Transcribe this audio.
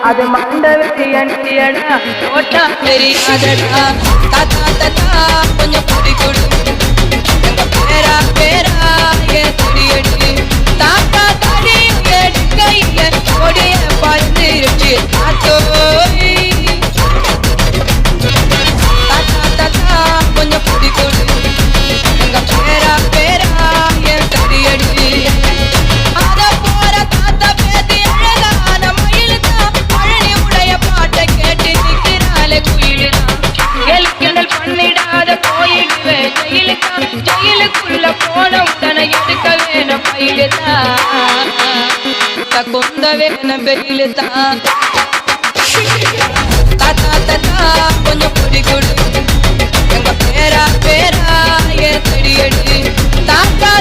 அது மண்டவெளியடா ஓட்டா தெரியாதடா தாத்தா தாத்தா கொஞ்சம் குடி கொடு எங்க பேரா பேரா ஏ குடியடி தாத்தா தாடி எடுக்கைய கொடிய பார்த்துருச்சு தாத்தோய் தாத்தா தாத்தா கொஞ்சம் குடி கொடு எங்க பேரா பேரா ஏ குடியடி அத போற தாத்தா பேத்தி அழகான மயிலுதான் பழனி உடைய பாட்டை கேட்டு நிற்கிறாளே குயிலுதான் கேள்விக்கடல் பண்ணிடாத போயிடுவேன் ஜெயிலுதான் ஜெயிலுக்குள்ள போன உடனே எடுக்க வேணும் பயிலுதான் கொந்த வேணும் பெயிலுதான் தாத்தா தாத்தா கொஞ்சம் குடி கொடு எங்க பேரா பேரா ஏ செடியடி தாத்தா